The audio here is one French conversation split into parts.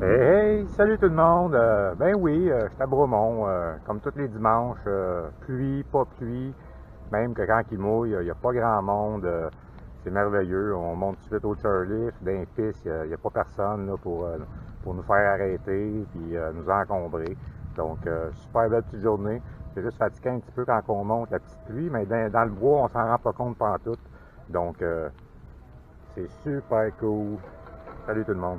Hey, hey, salut tout le monde. Ben oui, je suis à Bromont, comme tous les dimanches, pluie, pas pluie, même que quand il mouille, il n'y a pas grand monde. C'est merveilleux. On monte tout de suite au chairlift, d'un piste, il n'y a pas personne là, pour nous faire arrêter puis nous encombrer. Donc, super belle petite journée. C'est juste fatiguant un petit peu quand on monte la petite pluie, mais dans le bois, on s'en rend pas compte pantoute. Donc, c'est super cool. Salut tout le monde.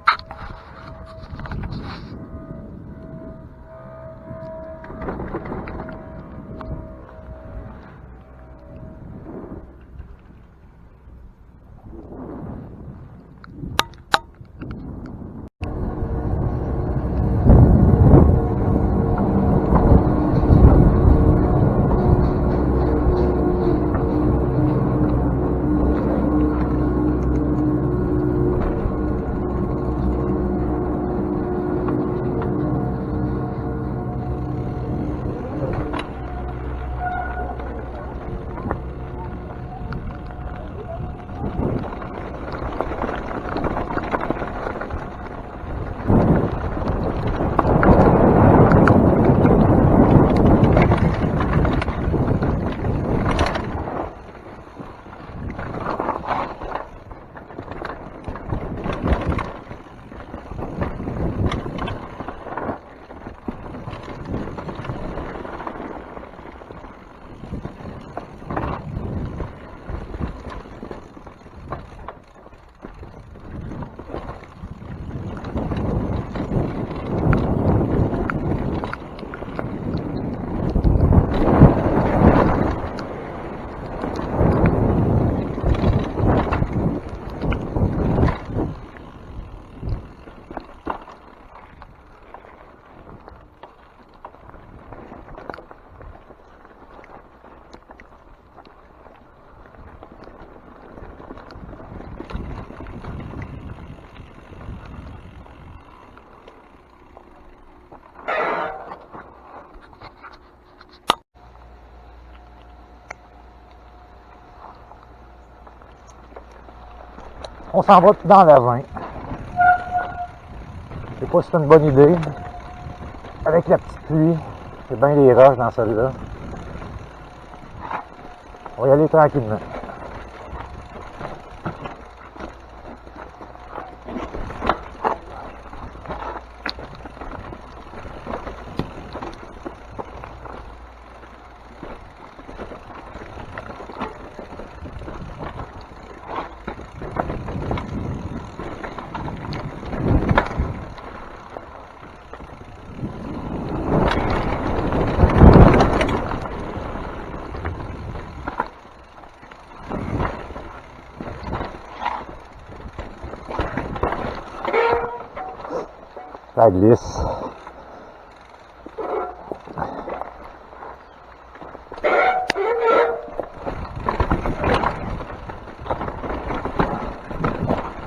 On s'en va tout dans l'avant. Je sais pas si c'est une bonne idée. Avec la petite pluie, c'est bien des roches dans celle-là. On va y aller tranquillement. Ça glisse.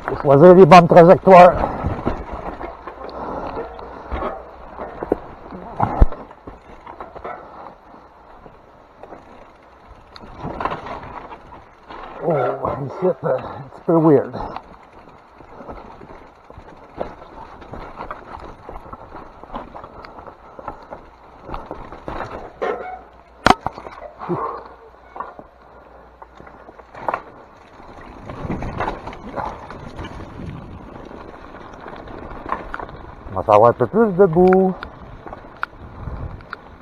Faut choisir les bonnes trajectoires. Oh, ici, c'est un petit peu weird. On va savoir un peu plus debout.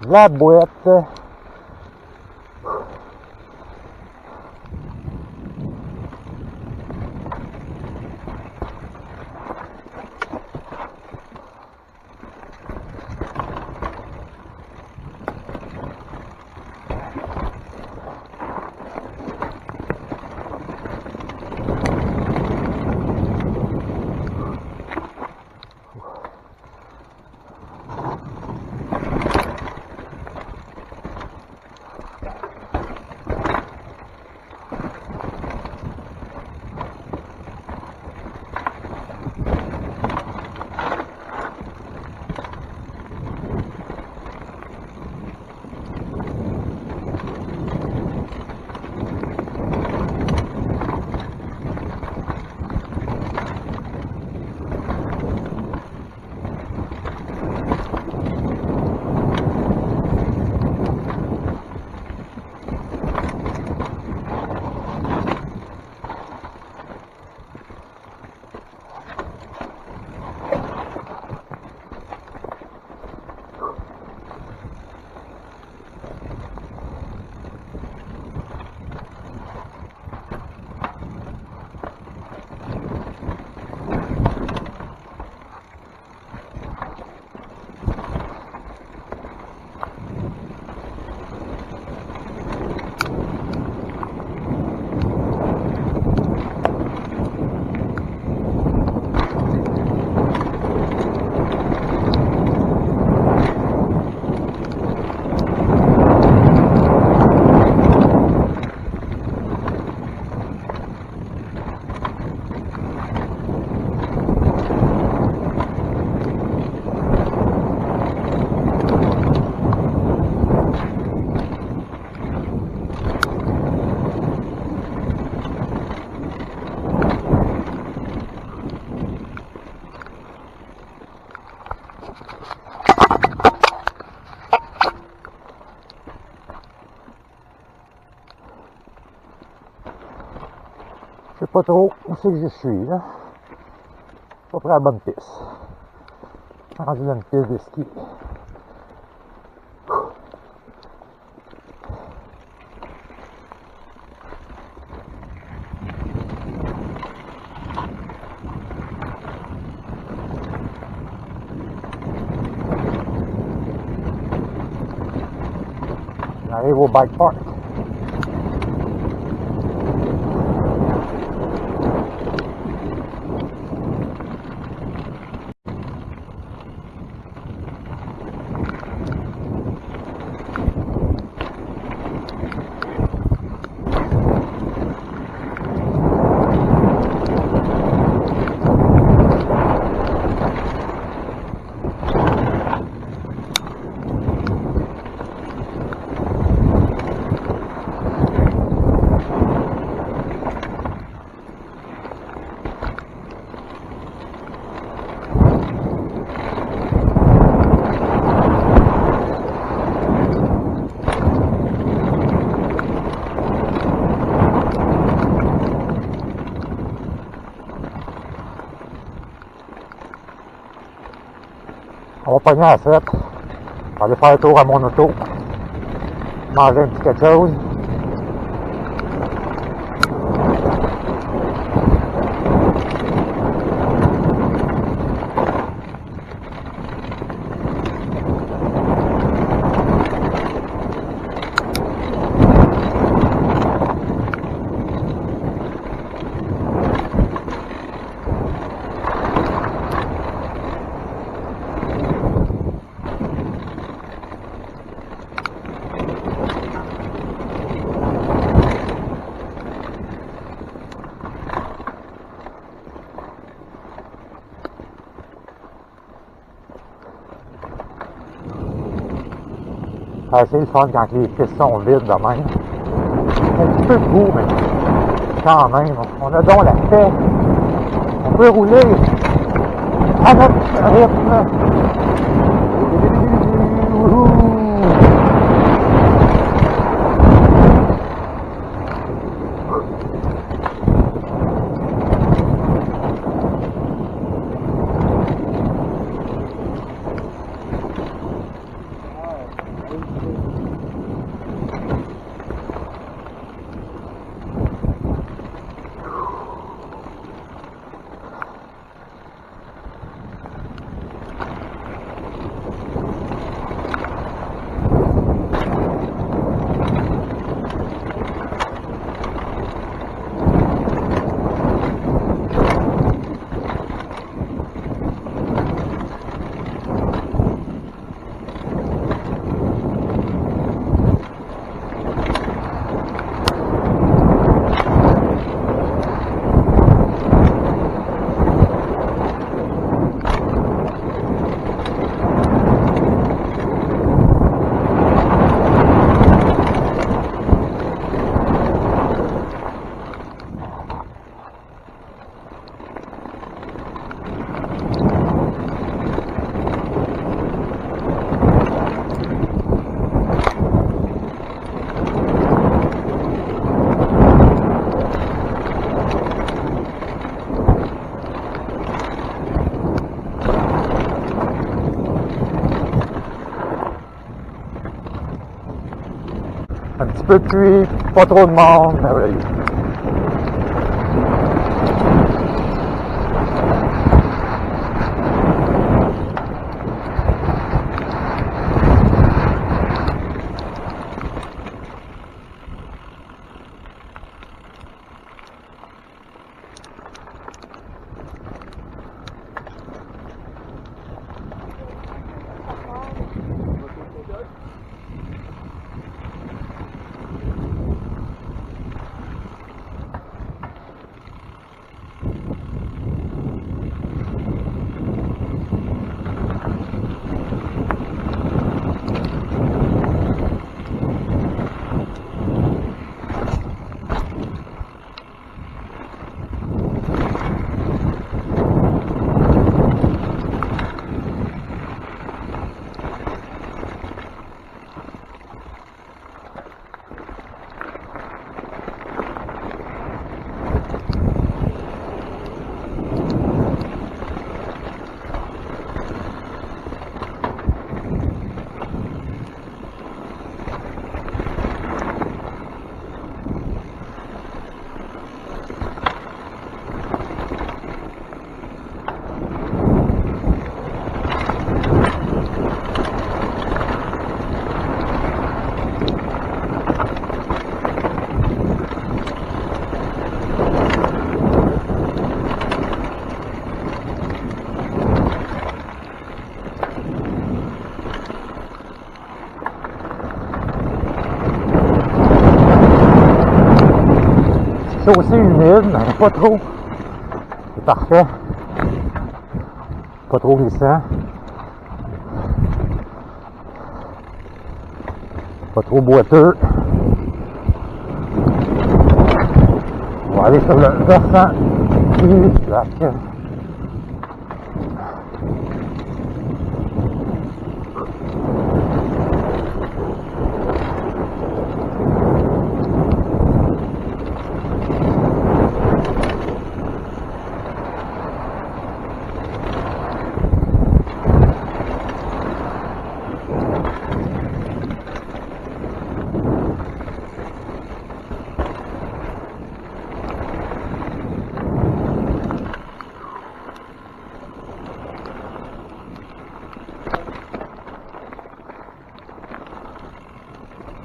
La boîte. pas trop où c'est que je suis, là. Pas près à la bonne piste. Rendu dans une piste de ski. J'arrive au bike park. On va pogner à 7. On va aller faire un tour à mon auto. Manger un petit quelque chose. C'est assez le fun quand les pistes sont vides de même. Un petit peu de goût, mais quand même, on a donc la paix. On peut rouler à notre rythme. Un petit peu de pluie, pas trop de monde, merveilleux. chaussée humide, mais pas trop. C'est parfait. Pas trop glissant. Pas trop boiteux. On va aller sur le versant du lac.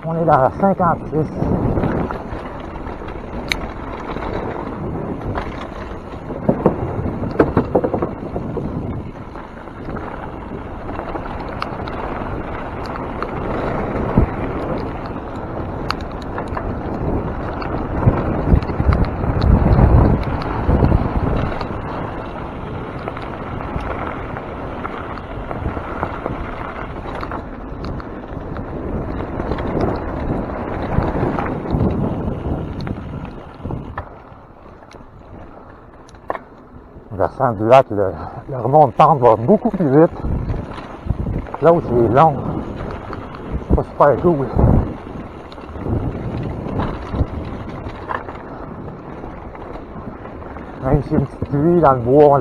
On est dans la 56. Versant du lac, le remonte-pente va beaucoup plus vite. L'autre, il est long. C'est pas super cool. Même s'il y a une petite pluie dans le bois,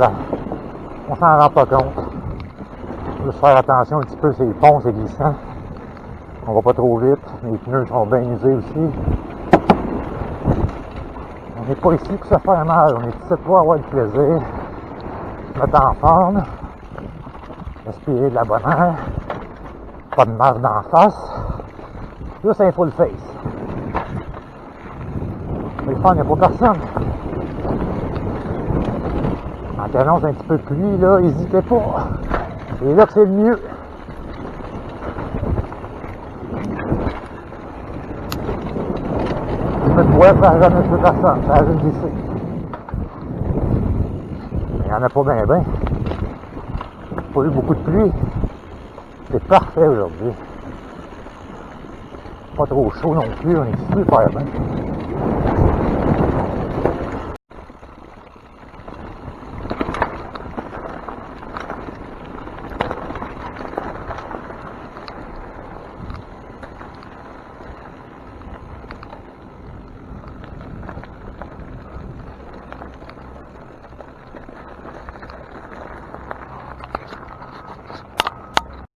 on s'en rend pas compte. Il faut juste faire attention un petit peu, c'est les ponts, c'est glissant. On va pas trop vite. Les pneus sont bien usés aussi. On n'est pas ici pour se faire mal, on est ici pour avoir du plaisir. Mettre en forme, respirer de la bonne air, pas de marge d'en face, juste un full face. Mais le fun, il n'y a pas personne. En t'annonce un petit peu de pluie, là, n'hésitez pas. C'est là que c'est le mieux. Un peu de bois, ça n'a jamais fait personne, ça a juste glissé. Il n'y en a pas bien. Pas eu beaucoup de pluie. C'est parfait aujourd'hui. Pas trop chaud non plus, on est super bien.